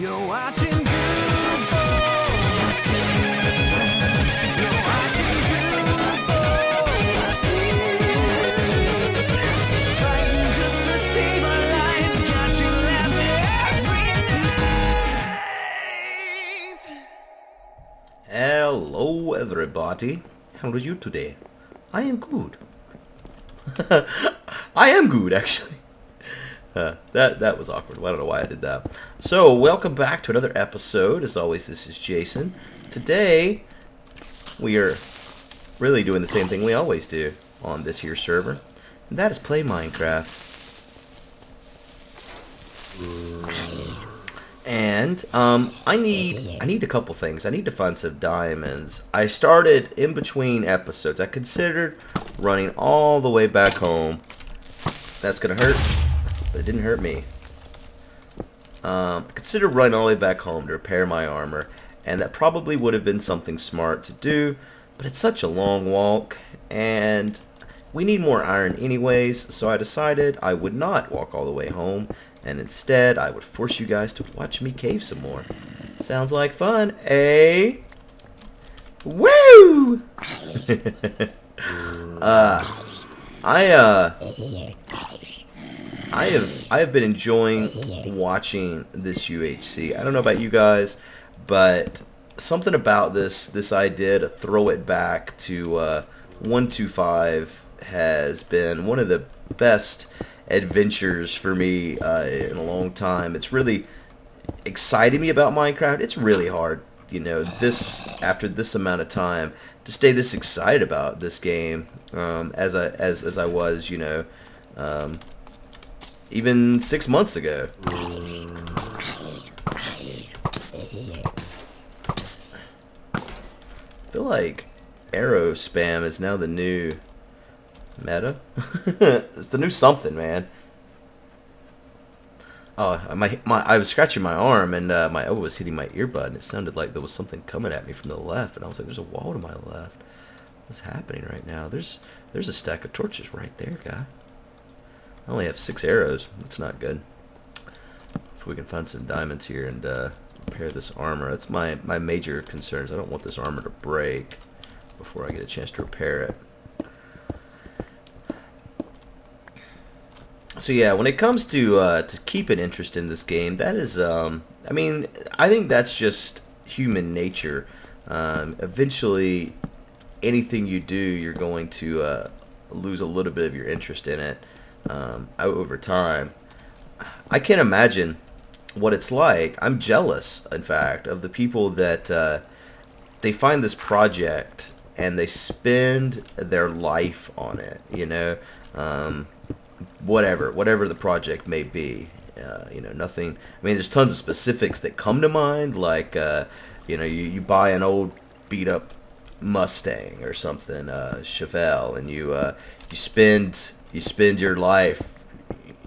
You're watching Guude. You're watching Guude. Fighting just to save our lives. Got you laughing every night. Hello everybody, how are you today? I am good. I am good actually. That was awkward. I don't know why I did that. So welcome back to another episode. As always, this is Jason. Today we are really doing the same thing we always do on this here server, and that is play Minecraft. And I need a couple things. I need to find some diamonds. I started in between episodes. I considered running all the way back home. That's gonna hurt, but it didn't hurt me. I considered running all the way back home to repair my armor, and that probably would have been something smart to do, but it's such a long walk, and we need more iron anyways, so I decided I would not walk all the way home, and instead I would force you guys to watch me cave some more. Sounds like fun, eh? Woo! I have been enjoying watching this UHC. I don't know about you guys, but something about this idea to throw it back to 125 has been one of the best adventures for me in a long time. It's really excited me about Minecraft. It's really hard, you know, after this amount of time to stay this excited about this game as I was, you know, even 6 months ago. I feel like arrow spam is now the new meta. It's the new something, man. Oh, I was scratching my arm and my elbow was hitting my earbud, and it sounded like there was something coming at me from the left, and I was like, there's a wall to my left. What's happening right now? There's a stack of torches right there, guy. I only have 6 arrows. That's not good. If we can find some diamonds here and repair this armor. That's my major concerns. I don't want this armor to break before I get a chance to repair it. So yeah, when it comes to keeping interest in this game, that is, I mean, I think that's just human nature. Eventually, anything you do, you're going to lose a little bit of your interest in it over time. I can't imagine what it's like. I'm jealous, in fact, of the people that they find this project and they spend their life on it, you know. Whatever the project may be, you know, nothing. I mean, there's tons of specifics that come to mind, like you know, you buy an old beat up Mustang or something, Chevelle, and you spend your life,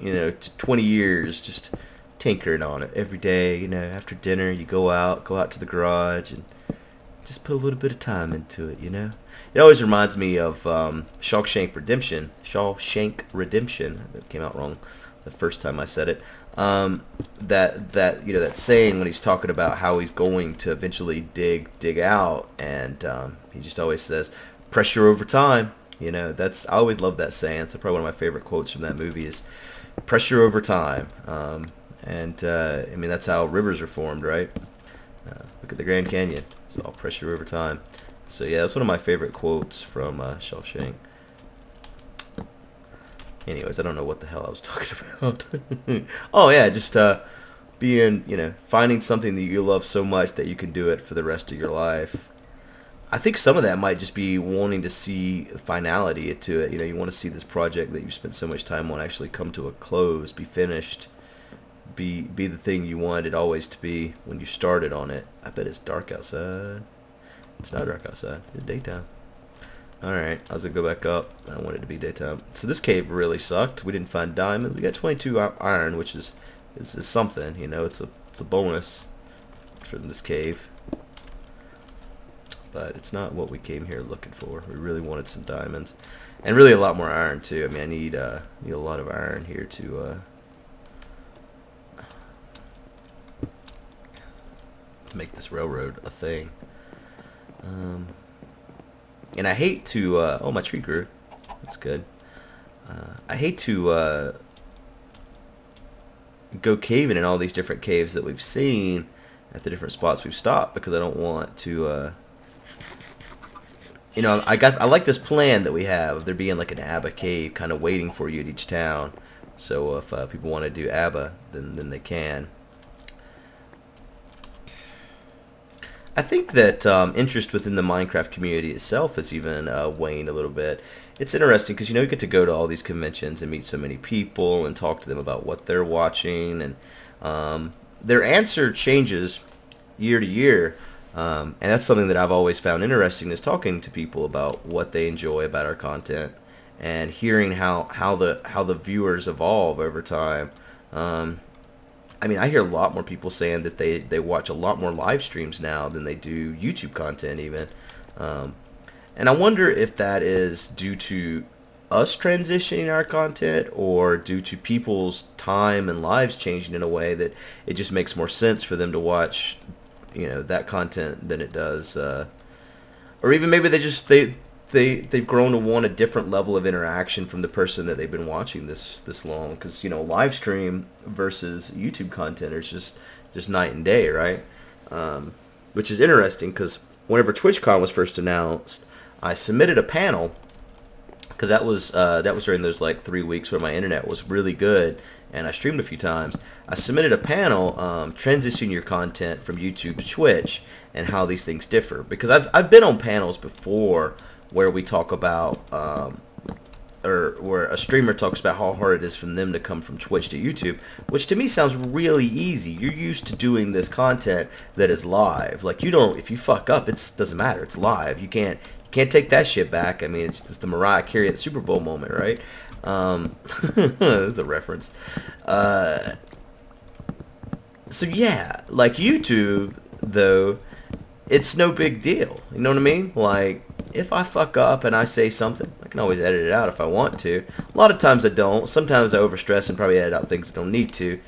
you know, 20 years just tinkering on it every day. You know, after dinner you go out to the garage and just put a little bit of time into it, you know. It always reminds me of Shawshank Redemption. Shawshank Redemption. That came out wrong the first time I said it. That you know, that saying when he's talking about how he's going to eventually dig out, and he just always says, "Pressure over time." You know, I always love that saying. It's probably one of my favorite quotes from that movie is "pressure over time." I mean, that's how rivers are formed, right? Look at the Grand Canyon. It's all pressure over time. So yeah, that's one of my favorite quotes from Shawshank. Anyways, I don't know what the hell I was talking about. Oh yeah, just being, you know, finding something that you love so much that you can do it for the rest of your life. I think some of that might just be wanting to see finality to it. You know, you want to see this project that you spent so much time on actually come to a close, be finished, be the thing you wanted it always to be when you started on it. I bet it's dark outside. It's not dark outside. It's daytime. Alright, I was going to go back up. I want it to be daytime. So this cave really sucked. We didn't find diamonds. We got 22 iron, which is something. You know, it's a bonus for this cave. But it's not what we came here looking for. We really wanted some diamonds. And really a lot more iron, too. I mean, I need a lot of iron here to make this railroad a thing. And I hate to, oh, my tree grew. That's good. I hate to go caving in all these different caves that we've seen at the different spots we've stopped, because I don't want to, you know, I like this plan that we have of there being like an ABBA cave kind of waiting for you at each town. So if people want to do ABBA, then they can. I think that interest within the Minecraft community itself has even waned a little bit. It's interesting because, you know, you get to go to all these conventions and meet so many people and talk to them about what they're watching, and their answer changes year to year. And that's something that I've always found interesting, is talking to people about what they enjoy about our content and hearing how the viewers evolve over time. I mean, I hear a lot more people saying that they watch a lot more live streams now than they do YouTube content even. And I wonder if that is due to us transitioning our content, or due to people's time and lives changing in a way that it just makes more sense for them to watch, you know, that content than it does, or even maybe they've grown to want a different level of interaction from the person that they've been watching this long. Because, you know, live stream versus YouTube content is just night and day, right? Which is interesting, because whenever TwitchCon was first announced, I submitted a panel, because that was during those like 3 weeks where my internet was really good and I streamed a few times. I submitted a panel, transitioning your content from YouTube to Twitch and how these things differ, because I've been on panels before where we talk about, or where a streamer talks about how hard it is for them to come from Twitch to YouTube, which to me sounds really easy. You're used to doing this content that is live. Like, you don't, if you fuck up, it doesn't matter. It's live. You can't take that shit back. I mean, it's the Mariah Carey at the Super Bowl moment, right? That's a reference. So yeah, like YouTube, though, it's no big deal. You know what I mean? Like, if I fuck up and I say something, I can always edit it out if I want to. A lot of times I don't. Sometimes I overstress and probably edit out things I don't need to.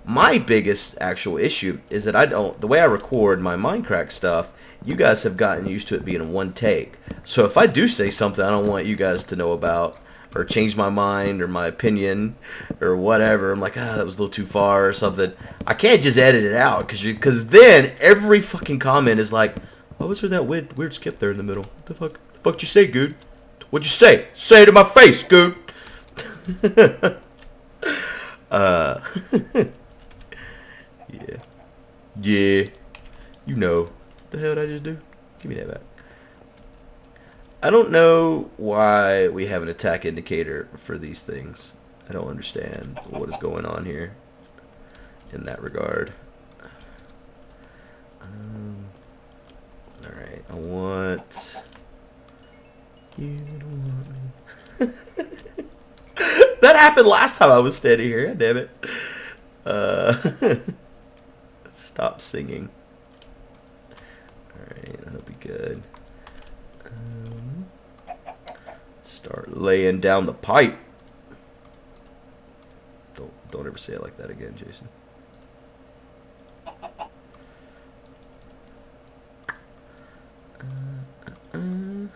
My biggest actual issue is that the way I record my Mindcrack stuff, you guys have gotten used to it being in one take. So if I do say something I don't want you guys to know about, or change my mind or my opinion or whatever, I'm like, that was a little too far or something, I can't just edit it out, because then every fucking comment is like, why was there that weird skip there in the middle? What the fuck did you say, Guude? What'd you say? Say it to my face, Guude. Yeah. You know. What the hell did I just do? Give me that back. I don't know why we have an attack indicator for these things. I don't understand what is going on here in that regard. Alright, I want... You don't want me. That happened last time I was standing here, god damn it. Stop singing. Alright, that'll be good. Start laying down the pipe. Don't ever say it like that again, Jason. Alright.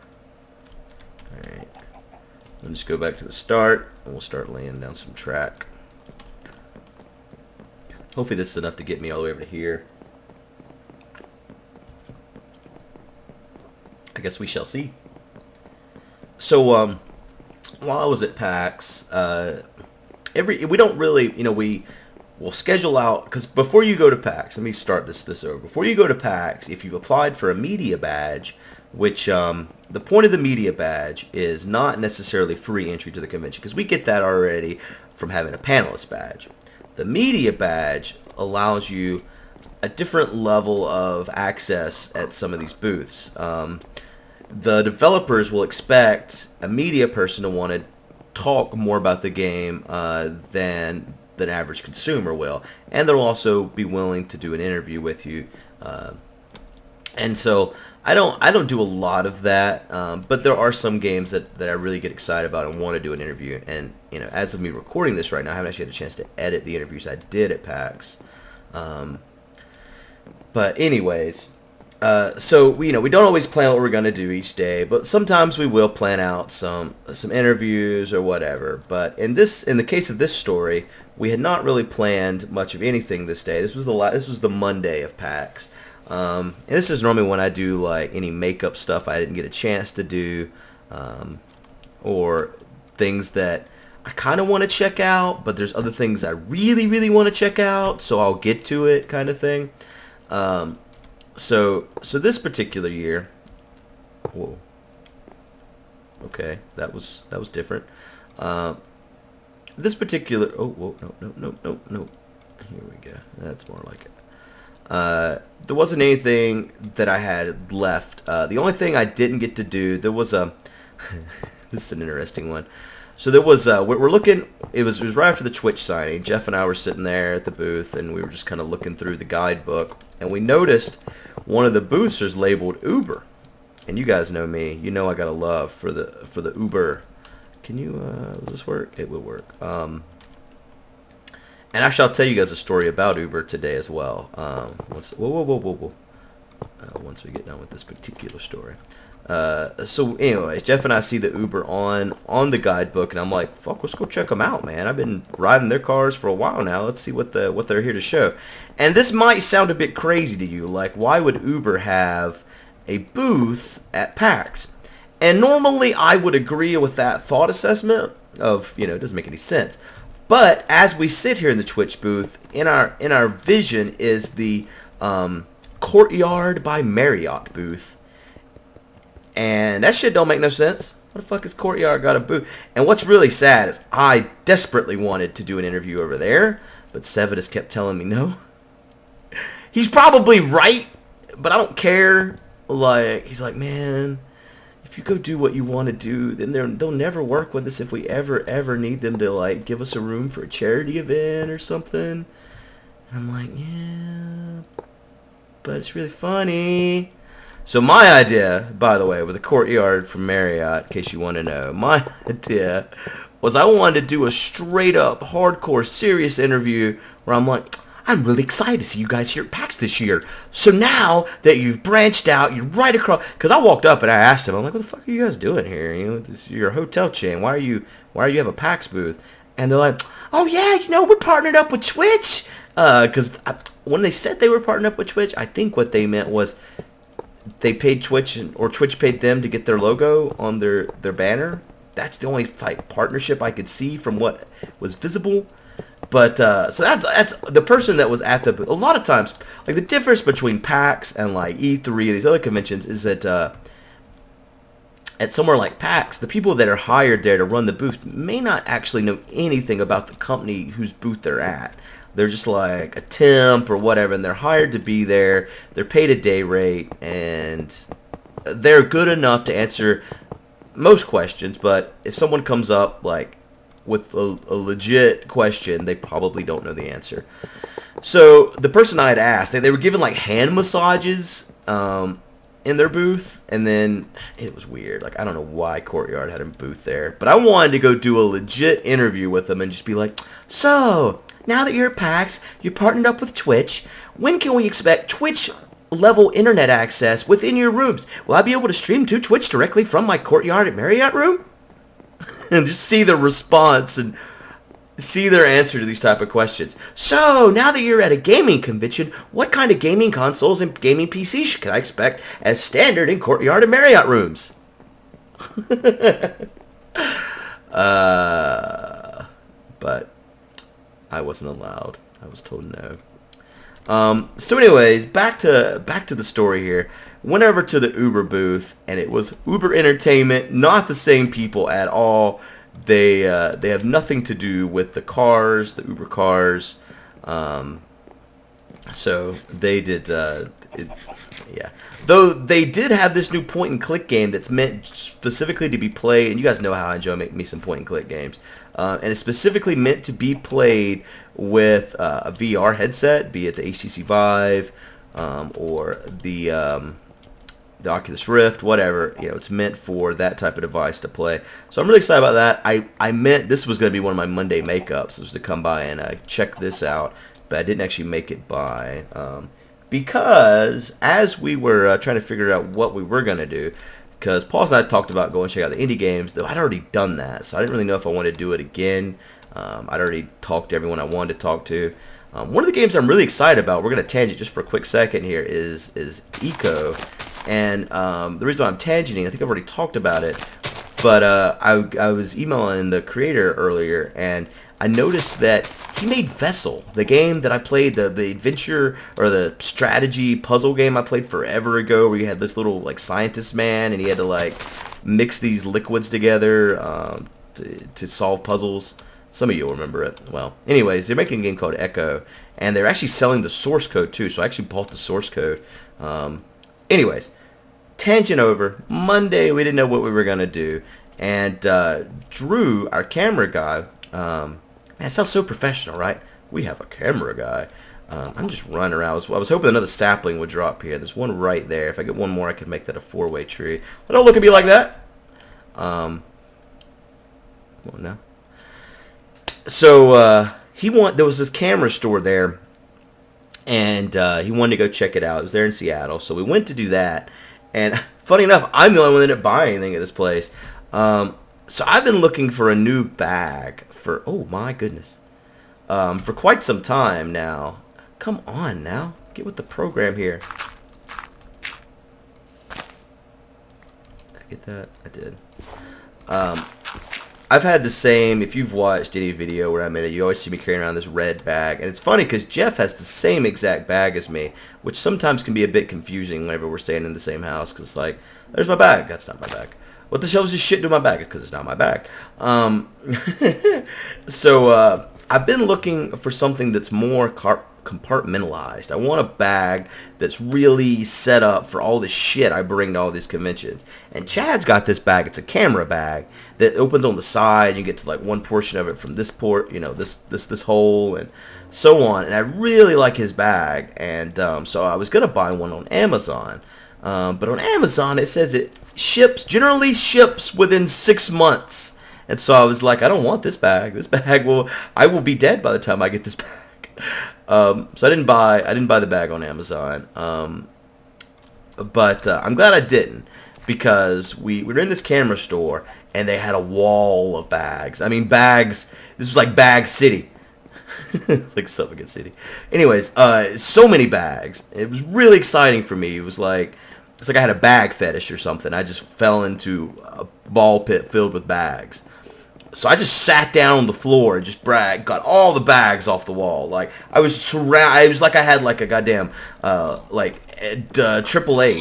Let's just go back to the start, and we'll start laying down some track. Hopefully this is enough to get me all the way over to here. I guess we shall see. So, while I was at PAX, we don't really, you know, we'll schedule out, because before you go to PAX, let me start this over. Before you go to PAX, if you've applied for a media badge, which, the point of the media badge is not necessarily free entry to the convention, because we get that already from having a panelist badge. The media badge allows you a different level of access at some of these booths. The developers will expect a media person to want to talk more about the game than an average consumer will, and they'll also be willing to do an interview with you. And so I don't do a lot of that, but there are some games that I really get excited about and want to do an interview. And, you know, as of me recording this right now, I haven't actually had a chance to edit the interviews I did at PAX. But anyways, so we don't always plan what we're gonna do each day, but sometimes we will plan out some interviews or whatever. But in the case of this story, we had not really planned much of anything this day. This was the Monday of PAX, and this is normally when I do like any makeup stuff I didn't get a chance to do, or things that I kind of want to check out, but there's other things I really, really want to check out, so I'll get to it, kind of thing. So this particular year, whoa, okay, that was different. This particular, oh, whoa, no, here we go. That's more like it. There wasn't anything that I had left. The only thing I didn't get to do, there was a, this is an interesting one. So there was, we're looking, it was right after the Twitch signing. Jeff and I were sitting there at the booth, and we were just kind of looking through the guidebook, and we noticed one of the booths is labeled Uber. And you guys know me. You know I got a love for the Uber. Can you, does this work? It will work. And actually, I'll tell you guys a story about Uber today as well. Whoa. Once we get done with this particular story. So anyways, Jeff and I see the Uber on the guidebook, and I'm like, fuck, let's go check them out, man. I've been riding their cars for a while now. Let's see what they're here to show. And this might sound a bit crazy to you. Like, why would Uber have a booth at PAX? And normally I would agree with that thought assessment of, it doesn't make any sense. But as we sit here in the Twitch booth, in our vision is the Courtyard by Marriott booth. And that shit don't make no sense. What the fuck is Courtyard got a booth? And what's really sad is I desperately wanted to do an interview over there, but Sevidus kept telling me no. He's probably right, but I don't care. Like, he's like, man, if you go do what you want to do, then they'll never work with us if we ever need them to, like, give us a room for a charity event or something. And I'm like, yeah, but it's really funny. So my idea, by the way, with the Courtyard from Marriott, in case you want to know, my idea was I wanted to do a straight up, hardcore, serious interview where I'm like, I'm really excited to see you guys here at PAX this year. So now that you've branched out, you're right across, because I walked up and I asked them, I'm like, what the fuck are you guys doing here? This is your hotel chain. Why you have a PAX booth? And they're like, oh yeah, we're partnered up with Twitch. Because when they said they were partnered up with Twitch, I think what they meant was they paid Twitch, or Twitch paid them to get their logo on their banner. That's the only partnership I could see from what was visible. But so that's the person that was at the booth. A lot of times, like, the difference between PAX and like E3 and these other conventions is that at somewhere like PAX, the people that are hired there to run the booth may not actually know anything about the company whose booth they're at. They're just like a temp or whatever, and they're hired to be there. They're paid a day rate, and they're good enough to answer most questions. But if someone comes up like with a legit question, they probably don't know the answer. So the person I had asked, they were given like hand massages in their booth, and then it was weird. Like, I don't know why Courtyard had a booth there, but I wanted to go do a legit interview with them and just be like, so now that you're at PAX, you're partnered up with Twitch, when can we expect Twitch level internet access within your rooms? Will I be able to stream to Twitch directly from my Courtyard at Marriott room? And just see their response and see their answer to these type of questions. So, now that you're at a gaming convention, what kind of gaming consoles and gaming PCs can I expect as standard in Courtyard and Marriott rooms? But I wasn't allowed. I was told no. So anyways, back to the story here. Went over to the Uber booth, and it was Uber Entertainment, not the same people at all. They have nothing to do with the cars, the Uber cars. So they did, yeah. Though they did have this new point-and-click game that's meant specifically to be played, and you guys know how I enjoy making me some point-and-click games. And it's specifically meant to be played with a VR headset, be it the HTC Vive or the Oculus Rift, whatever. It's meant for that type of device to play. So I'm really excited about that. I meant this was going to be one of my Monday makeups, was to come by and check this out, but I didn't actually make it by. because as we were trying to figure out what we were going to do, because Paul and I talked about going check out the indie games, though I'd already done that, so I didn't really know if I wanted to do it again. I'd already talked to everyone I wanted to talk to. One of the games I'm really excited about, we're going to tangent just for a quick second here, is Eco. And the reason why I'm tangenting, I think I've already talked about it, but I was emailing the creator earlier, and I noticed that he made Vessel, the game that I played, the adventure or the strategy puzzle game I played forever ago, where you had this little like scientist man, and he had to like mix these liquids together to solve puzzles. Some of you will remember it. Well, anyways, they're making a game called Echo, and they're actually selling the source code too. So I actually bought the source code. Anyways, tangent over. Monday, we didn't know what we were gonna do, and Drew, our camera guy. Man, it sounds so professional, right? We have a camera guy. I'm just running around. I was hoping another sapling would drop here. There's one right there. If I get one more, I can make that a 4-way tree. But don't look at me like that. Come on now. So there was this camera store there, and he wanted to go check it out. It was there in Seattle, so we went to do that. And funny enough, I'm the only one that didn't buy anything at this place. So I've been looking for a new bag for, oh my goodness, for quite some time now. Come on now, get with the program here. Did I get that? I did. I've had the same, if you've watched any video where I'm in it, you always see me carrying around this red bag. And it's funny because Jeff has the same exact bag as me, which sometimes can be a bit confusing whenever we're staying in the same house, because like, there's my bag. That's not my bag. What the hell is this shit to my bag? Because it's not my bag. So I've been looking for something that's more compartmentalized. I want a bag that's really set up for all the shit I bring to all these conventions. And Chad's got this bag. It's a camera bag that opens on the side. You get to like one portion of it from this port, you know, this hole and so on. And I really like his bag. And so I was gonna buy one on Amazon. But on Amazon it says it generally ships within 6 months. And so I was like, I don't want this bag. I will be dead by the time I get this bag. So I didn't buy the bag on Amazon. But I'm glad I didn't, because we were in this camera store and they had a wall of bags. I mean, bags. This was like Bag City. It's like Suffolk City. Anyways, so many bags. It was really exciting for me. It's like I had a bag fetish or something. I just fell into a ball pit filled with bags. So I just sat down on the floor and just got all the bags off the wall. Like I was surrounded. It was like I had like a goddamn AAA,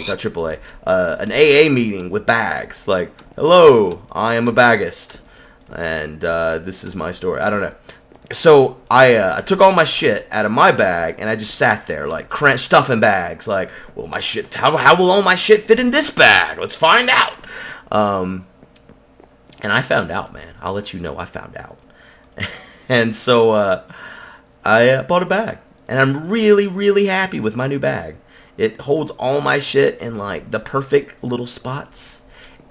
not AAA, an AA meeting with bags. Like, hello, I am a baggist, and this is my story. I don't know. So I took all my shit out of my bag and I just sat there like stuffing bags. Like, well, my shit. How will all my shit fit in this bag? Let's find out. And I found out, man. I'll let you know I found out. And so I bought a bag, and I'm really, really happy with my new bag. It holds all my shit in like the perfect little spots.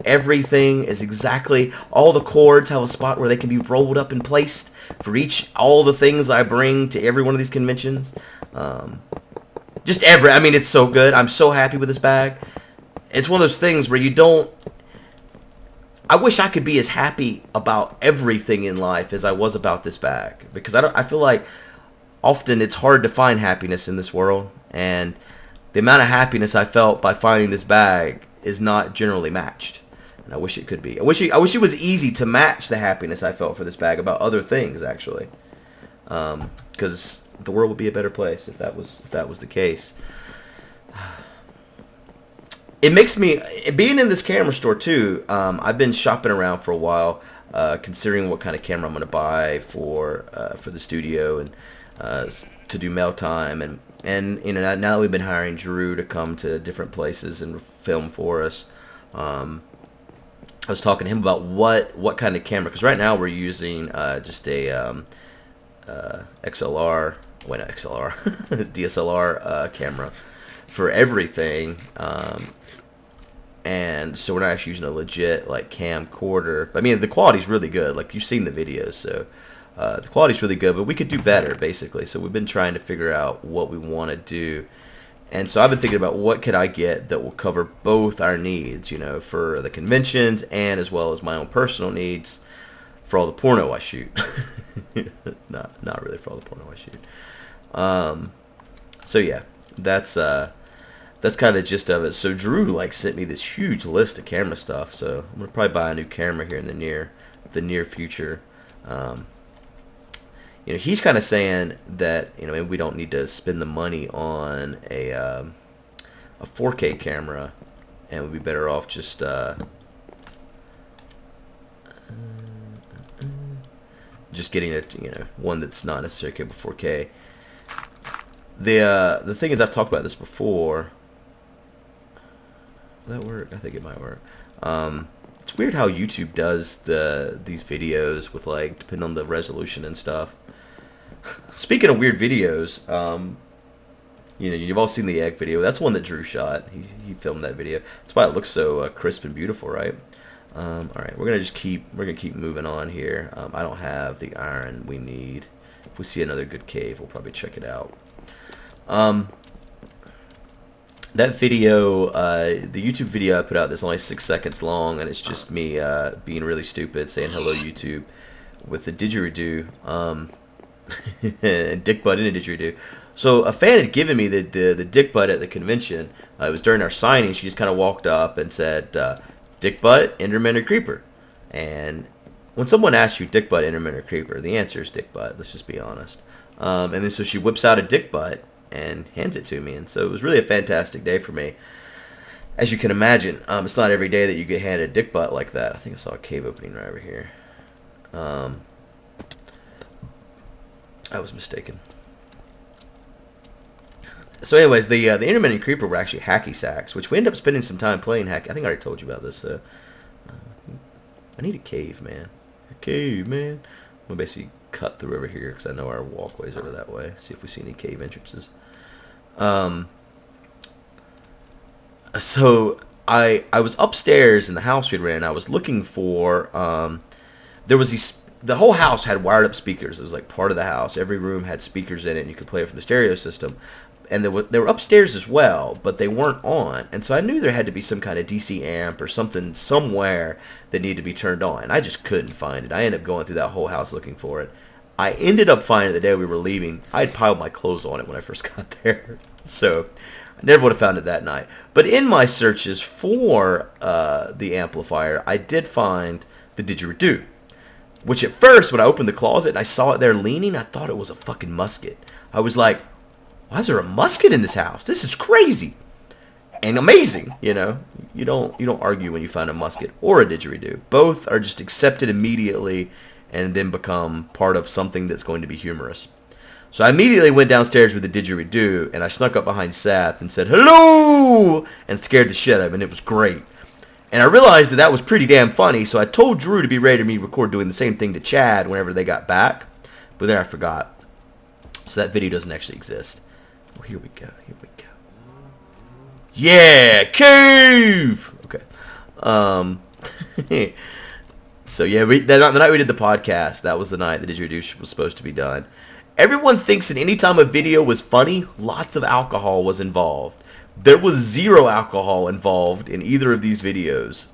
Everything is exactly, all the cords have a spot where they can be rolled up and placed for all the things I bring to every one of these conventions. I mean, it's so good. I'm so happy with this bag. It's one of those things where I wish I could be as happy about everything in life as I was about this bag, because I feel like often it's hard to find happiness in this world, and the amount of happiness I felt by finding this bag is not generally matched. And I wish it could be. I wish it was easy to match the happiness I felt for this bag about other things, actually. Because the world would be a better place if that was the case. It makes me, being in this camera store too, I've been shopping around for a while, considering what kind of camera I'm going to buy for the studio and to do mail time, and you know, now that we've been hiring Drew to come to different places and film for us, I was talking to him about what kind of camera, because right now we're using just a XLR, wait, not XLR, DSLR camera for everything, and so we're not actually using a legit like camcorder. I mean, the quality's really good. Like, you've seen the videos, so the quality's really good, but we could do better, basically. So we've been trying to figure out what we want to do, And so I've been thinking about what could I get that will cover both our needs, you know, for the conventions and as well as my own personal needs for all the porno I shoot. Not really for all the porno I shoot. So yeah, that's kind of the gist of it. So Drew like sent me this huge list of camera stuff. So I'm gonna probably buy a new camera here in the near future. You know, he's kind of saying that, you know, maybe we don't need to spend the money on a 4K camera, and we'd be better off just getting a, you know, one that's not necessarily capable of 4K. The thing is, I've talked about this before. Will that work? I think it might work. It's weird how YouTube does these videos with, like, depending on the resolution and stuff. Speaking of weird videos, you know, you've all seen the egg video. That's one that Drew shot. He filmed that video. That's why it looks so crisp and beautiful, right? All right, we're gonna keep moving on here. I don't have the iron we need. If we see another good cave, we'll probably check it out. That video, the YouTube video I put out, that's only 6 seconds long, and it's just me being really stupid, saying hello YouTube with the didgeridoo. Dick butt in a didgeridoo. So a fan had given me the dick butt at the convention. It was during our signing. She just kind of walked up and said, "Dick butt, Enderman, or creeper?" And when someone asks you dick butt, Enderman, or creeper, the answer is dick butt. Let's just be honest. And then so she whips out a dick butt and hands it to me. And so it was really a fantastic day for me. As you can imagine, it's not every day that you get handed a dick butt like that. I think I saw a cave opening right over here. I was mistaken. So anyways, the Enderman and Creeper were actually hacky sacks, which we ended up spending some time playing hacky. I think I already told you about this. So I need a cave, man. A cave, man. I'm going to basically cut through over here because I know our walkway's over that way. See if we see any cave entrances. So I was upstairs in the house we'd ran. I was looking for, there was these, the whole house had wired up speakers. It was like part of the house. Every room had speakers in it, and you could play it from the stereo system. And they were upstairs as well, but they weren't on. And so I knew there had to be some kind of DC amp or something somewhere that needed to be turned on. I just couldn't find it. I ended up going through that whole house looking for it. I ended up finding it the day we were leaving. I had piled my clothes on it when I first got there. So I never would have found it that night. But in my searches for the amplifier, I did find the didgeridoo. Which at first, when I opened the closet and I saw it there leaning, I thought it was a fucking musket. I was like, why is there a musket in this house? This is crazy and amazing. You know, you don't argue when you find a musket or a didgeridoo. Both are just accepted immediately and then become part of something that's going to be humorous. So I immediately went downstairs with the didgeridoo, and I snuck up behind Seth and said, "Hello!" and scared the shit out of him, and it was great. And I realized that that was pretty damn funny, so I told Drew to be ready to me record doing the same thing to Chad whenever they got back. But then I forgot. So that video doesn't actually exist. Oh, here we go. Here we go. Yeah! Cave! Okay. So yeah, the night we did the podcast, that was the night the didgeridoo was supposed to be done. Everyone thinks that any time a video was funny, lots of alcohol was involved. There was zero alcohol involved in either of these videos.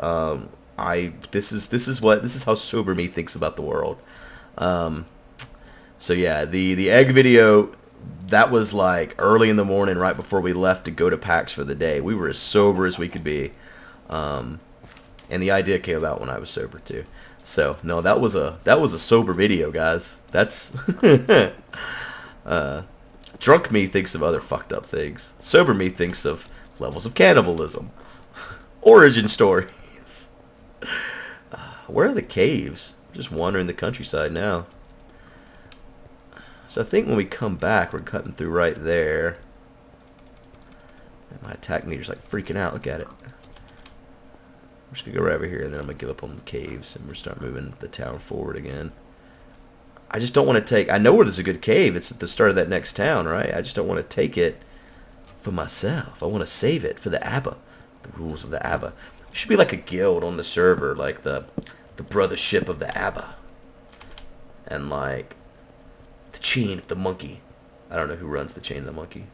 This is how sober me thinks about the world. So yeah, the egg video, that was like early in the morning, right before we left to go to PAX for the day. We were as sober as we could be, and the idea came about when I was sober too. So no, that was a sober video, guys. That's drunk me thinks of other fucked up things. Sober me thinks of levels of cannibalism. Origin stories. Where are the caves? I'm just wandering the countryside now. So I think when we come back, we're cutting through right there. And my attack meter's like freaking out. Look at it. I'm just going to go right over here, and then I'm going to give up on the caves, and we're start moving the town forward again. I just don't want to take... I know where there's a good cave. It's at the start of that next town, right? I just don't want to take it for myself. I want to save it for the ABBA. The rules of the ABBA. It should be like a guild on the server, like the brothership of the ABBA. And like the chain of the monkey. I don't know who runs the chain of the monkey.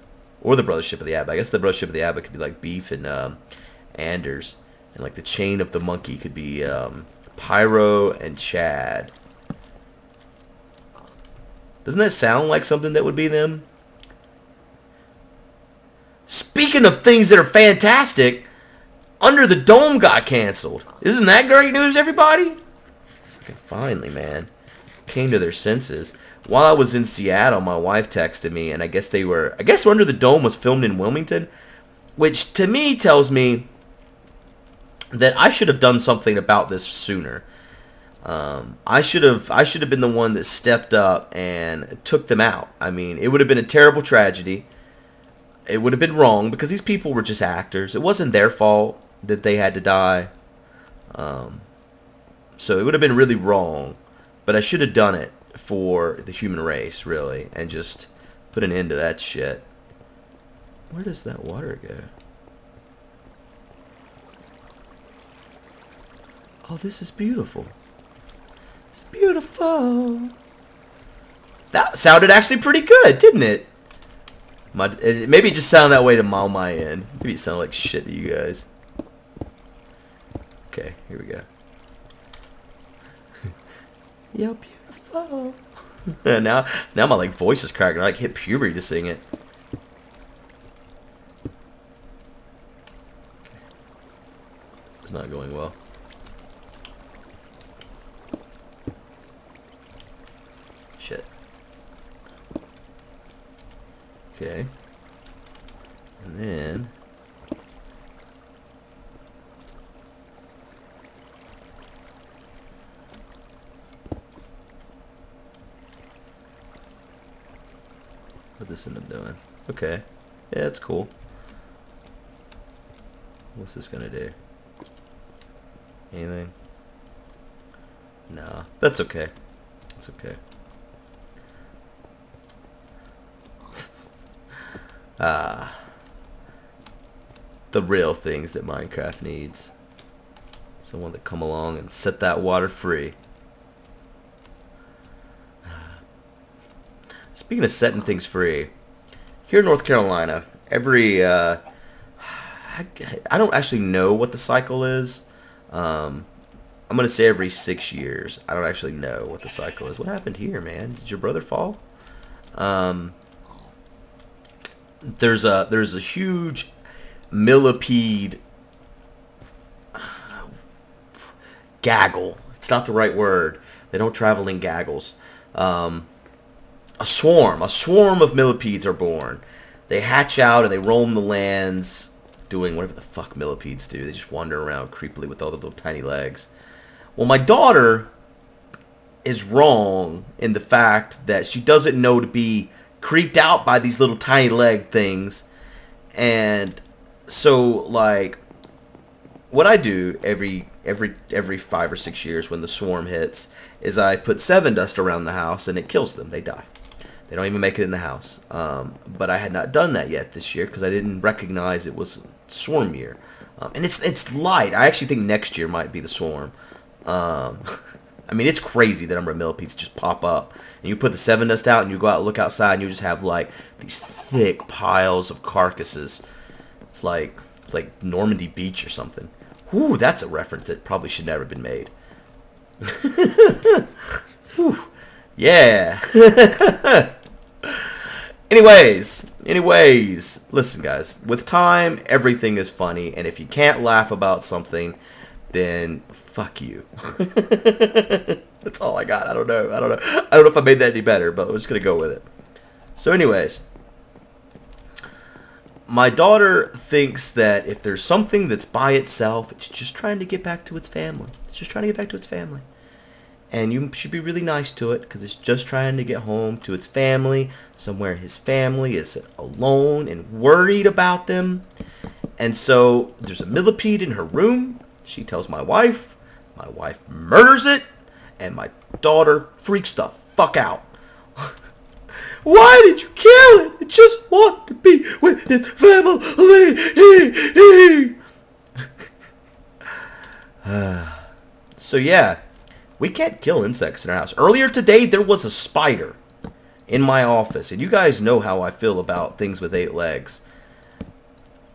or the Brothership of the Abbot. I guess the Brothership of the Abbot could be like Beef and Anders, and like the Chain of the Monkey could be Pyro and Chad. Doesn't that sound like something that would be them? Speaking of things that are fantastic, Under the Dome got canceled. Isn't that great news, everybody? Finally, man. Came to their senses. While I was in Seattle, my wife texted me, and I guess Under the Dome was filmed in Wilmington, which to me tells me that I should have done something about this sooner. I should have been the one that stepped up and took them out. I mean, it would have been a terrible tragedy. It would have been wrong because these people were just actors. It wasn't their fault that they had to die. So it would have been really wrong. But I should have done it for the human race, really, and just put an end to that shit. Where does that water go? Oh, this is beautiful. It's beautiful. That sounded actually pretty good, didn't it? Maybe it just sounded that way to my end. Maybe it sounded like shit to you guys. Okay, here we go. You're beautiful. now my like voice is cracking. I like hit puberty to sing it. It's not going well. Shit. Okay. And then what this end up doing? Okay. Yeah, it's cool. What's this gonna do? Anything? Nah. That's okay. It's okay. The real things that Minecraft needs. Someone to come along and set that water free. Speaking of setting things free, here in North Carolina, every I don't actually know what the cycle is. I'm gonna say every 6 years. I don't actually know what the cycle is. What happened here, man? Did your brother fall? There's a huge millipede gaggle. It's not the right word. They don't travel in gaggles. A swarm of millipedes are born. They hatch out and they roam the lands, doing whatever the fuck millipedes do. They just wander around creepily with all their little tiny legs. Well, my daughter is wrong in the fact that she doesn't know to be creeped out by these little tiny leg things. And so, like, what I do every 5 or 6 years when the swarm hits is I put 7 dust around the house and it kills them. They die. They don't even make it in the house. But I had not done that yet this year because I didn't recognize it was swarm year. And it's light. I actually think next year might be the swarm. I mean, it's crazy the number of millipedes just pop up. And you put the 7 dust out and you go out and look outside and you just have like these thick piles of carcasses. It's like Normandy Beach or something. Whew, that's a reference that probably should never have been made. Whew. Yeah. Anyways, listen guys, with time, everything is funny, and if you can't laugh about something, then fuck you. That's all I got. I don't know if I made that any better, but we're just going to go with it. So anyways, my daughter thinks that if there's something that's by itself, it's just trying to get back to its family. It's just trying to get back to its family. And you should be really nice to it because it's just trying to get home to its family, somewhere his family is alone and worried about them. And so there's a millipede in her room. She tells my wife. My wife murders it. And my daughter freaks the fuck out. Why did you kill it? It just want to be with its family. So yeah. We can't kill insects in our house. Earlier today, there was a spider in my office, and you guys know how I feel about things with 8 legs.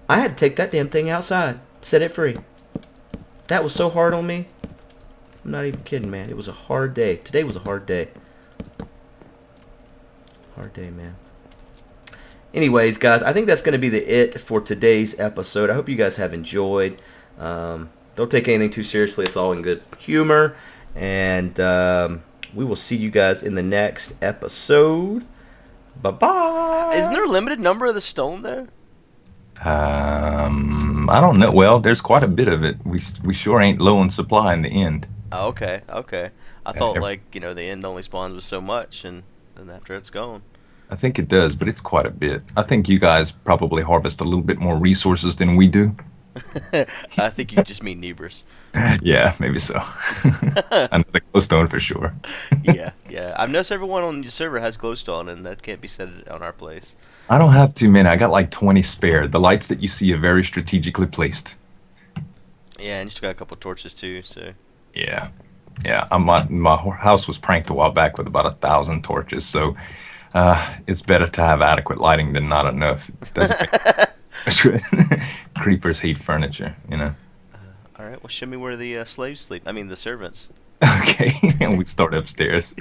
I had to take that damn thing outside, set it free. That was so hard on me. I'm not even kidding, man. It was a hard day. Today was a hard day. Hard day, man. Anyways, guys, I think that's going to be it for today's episode. I hope you guys have enjoyed. Don't take anything too seriously. It's all in good humor. And we will see you guys in the next episode. Bye-bye. Isn't there a limited number of the stone there? I don't know. Well, there's quite a bit of it. We sure ain't low on supply in the end. Oh, okay. I thought, like, the end only spawns with so much, and then after it's gone. I think it does, but it's quite a bit. I think you guys probably harvest a little bit more resources than we do. I think you just mean Nebras. Yeah, maybe so. I know the glowstone for sure. Yeah. I've noticed everyone on your server has glowstone, and that can't be said on our place. I don't have too many. I got like 20 spare. The lights that you see are very strategically placed. Yeah, and you still got a couple torches too, so. Yeah. My house was pranked a while back with about 1,000 torches, so it's better to have adequate lighting than not enough. It doesn't make creepers hate furniture, All right, well, show me where the slaves sleep. I mean, the servants. Okay, and we start upstairs.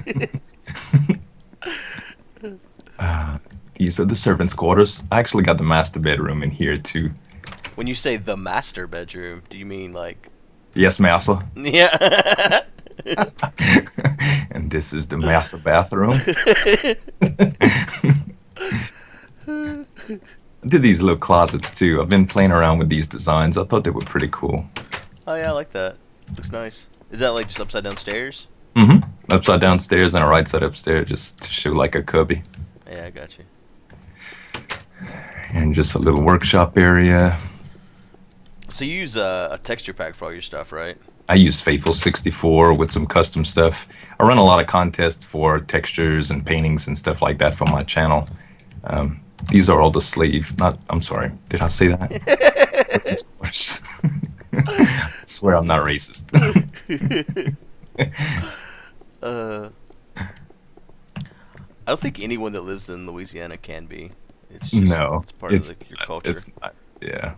These are the servants' quarters. I actually got the master bedroom in here too. When you say the master bedroom, do you mean like? Yes, master. Yeah. And this is the master bathroom. I did these little closets too. I've been playing around with these designs. I thought they were pretty cool. Oh yeah, I like that. Looks nice. Is that like just upside down stairs? Mm-hmm. Upside down stairs and a right side upstairs, just to show like a cubby. Yeah, I got you. And just a little workshop area. So you use a texture pack for all your stuff, right? I use Faithful 64 with some custom stuff. I run a lot of contests for textures and paintings and stuff like that for my channel. These are all the I'm sorry, did I say that? It's worse. I swear I'm not racist. I don't think anyone that lives in Louisiana can be. It's just, No, it's part of your culture. It's not, yeah.